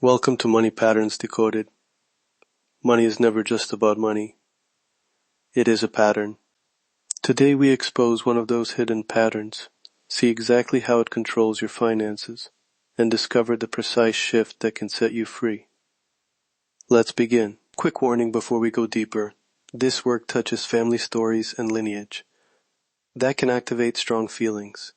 Welcome to Money Patterns Decoded. Money is never just about money. It is a pattern. Today we expose one of those hidden patterns, see exactly how it controls your finances, and discover the precise shift that can set you free. Let's begin. Quick warning before we go deeper. This work touches family stories and lineage. That can activate strong feelings.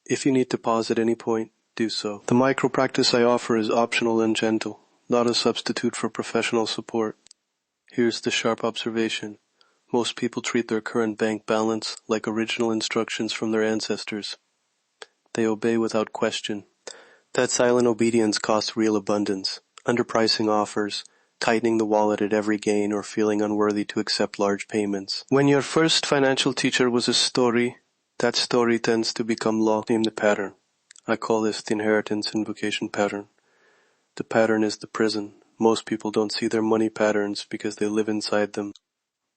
If you need to pause at any point, do so. The micro practice I offer is optional and gentle, not a substitute for professional support. Here's the sharp observation. Most people treat their current bank balance like original instructions from their ancestors. They obey without question. That silent obedience costs real abundance, underpricing offers, tightening the wallet at every gain, or feeling unworthy to accept large payments. When your first financial teacher was a story, that story tends to become law. Name the pattern. I call this the inheritance invocation pattern. The pattern is the prison. Most people don't see their money patterns because they live inside them.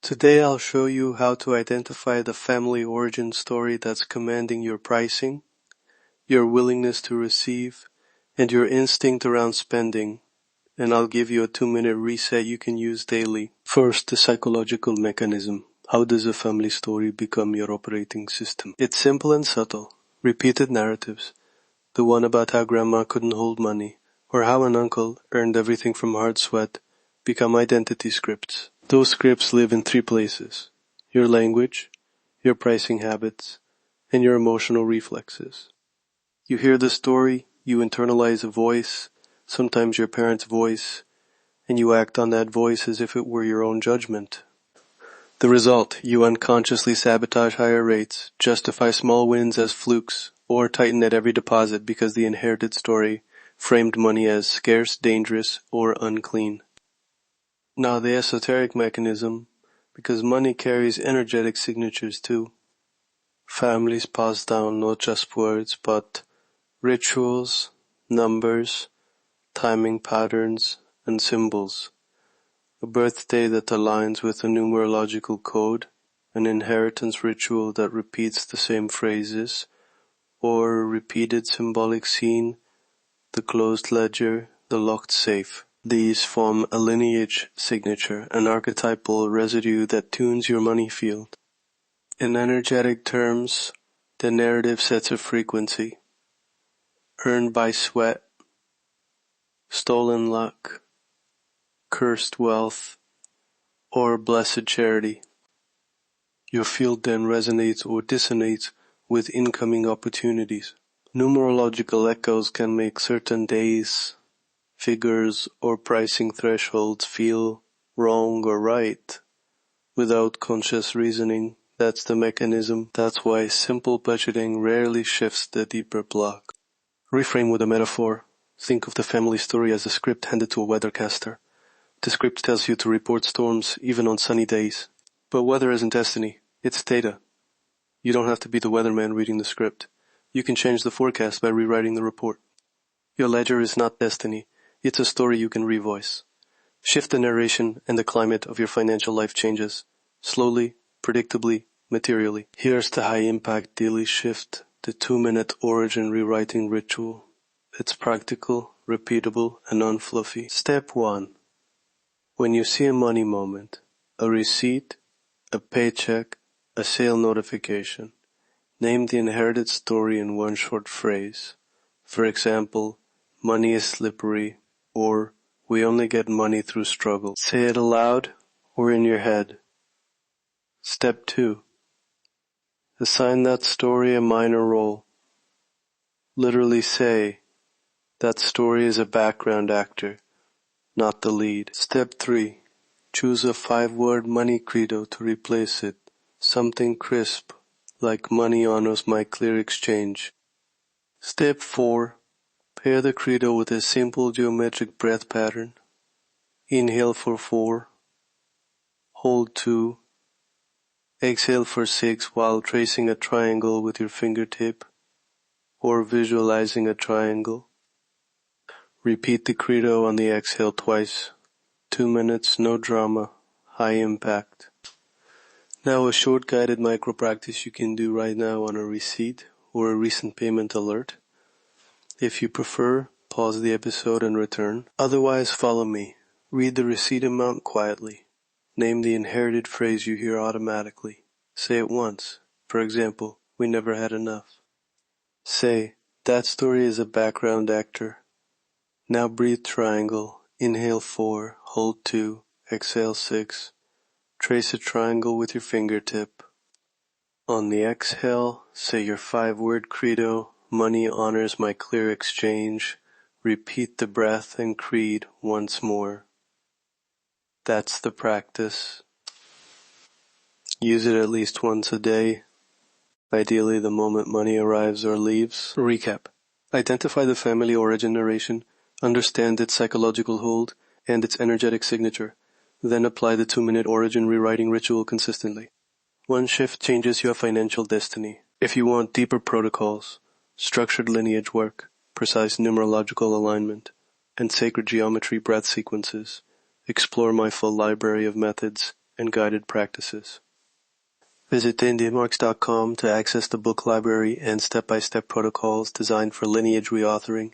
Today I'll show you how to identify the family origin story that's commanding your pricing, your willingness to receive, and your instinct around spending. And I'll give you a 2-minute reset you can use daily. First, the psychological mechanism. How does a family story become your operating system? It's simple and subtle. Repeated narratives. The one about how grandma couldn't hold money, or how an uncle earned everything from hard sweat, become identity scripts. Those scripts live in 3 places: your language, your pricing habits, and your emotional reflexes. You hear the story, you internalize a voice, sometimes your parent's voice, and you act on that voice as if it were your own judgment. The result, you unconsciously sabotage higher rates, justify small wins as flukes, or tighten at every deposit because the inherited story framed money as scarce, dangerous, or unclean. Now the esoteric mechanism, because money carries energetic signatures too. Families pass down not just words, but rituals, numbers, timing patterns, and symbols. A birthday that aligns with a numerological code, an inheritance ritual that repeats the same phrases, or a repeated symbolic scene, the closed ledger, the locked safe. These form a lineage signature, an archetypal residue that tunes your money field. In energetic terms, the narrative sets a frequency. Earned by sweat, stolen luck, cursed wealth, or blessed charity. Your field then resonates or dissonates with incoming opportunities. Numerological echoes can make certain days, figures, or pricing thresholds feel wrong or right without conscious reasoning. That's the mechanism. That's why simple budgeting rarely shifts the deeper block. Reframe with a metaphor. Think of the family story as a script handed to a weathercaster. The script tells you to report storms even on sunny days. But weather isn't destiny. It's data. You don't have to be the weatherman reading the script. You can change the forecast by rewriting the report. Your ledger is not destiny. It's a story you can revoice. Shift the narration and the climate of your financial life changes. Slowly, predictably, materially. Here's the high-impact daily shift, the 2-minute origin rewriting ritual. It's practical, repeatable, and unfluffy. Step 1. When you see a money moment, a receipt, a paycheck, a sale notification, name the inherited story in one short phrase. For example, money is slippery, or we only get money through struggle. Say it aloud or in your head. Step 2. Assign that story a minor role. Literally say, that story is a background actor, not the lead. Step 3. Choose a 5-word money credo to replace it. Something crisp, like money honors my clear exchange. Step 4. Pair the credo with a simple geometric breath pattern. Inhale for 4, hold 2, exhale for 6 while tracing a triangle with your fingertip or visualizing a triangle. Repeat the credo on the exhale twice. 2 minutes, no drama, high impact. Now a short guided micro practice you can do right now on a receipt or a recent payment alert. If you prefer, pause the episode and return. Otherwise, follow me. Read the receipt amount quietly. Name the inherited phrase you hear automatically. Say it once. For example, we never had enough. Say, that story is a background actor. Now breathe triangle. Inhale 4, hold 2, exhale 6. Trace a triangle with your fingertip. On the exhale, say your 5-word credo. Money honors my clear exchange. Repeat the breath and creed once more. That's the practice. Use it at least once a day, ideally the moment money arrives or leaves. Recap. Identify the family origin narration, understand its psychological hold and its energetic signature, then apply the 2-minute origin rewriting ritual consistently. One shift changes your financial destiny. If you want deeper protocols, structured lineage work, precise numerological alignment, and sacred geometry breath sequences, explore my full library of methods and guided practices. Visit Desmarques.com to access the book library and step-by-step protocols designed for lineage reauthoring.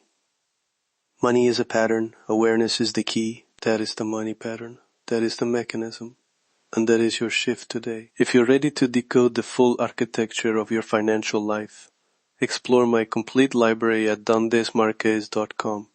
Money is a pattern, awareness is the key. That is the money pattern, that is the mechanism, and that is your shift today. If you're ready to decode the full architecture of your financial life, explore my complete library at Desmarques.com.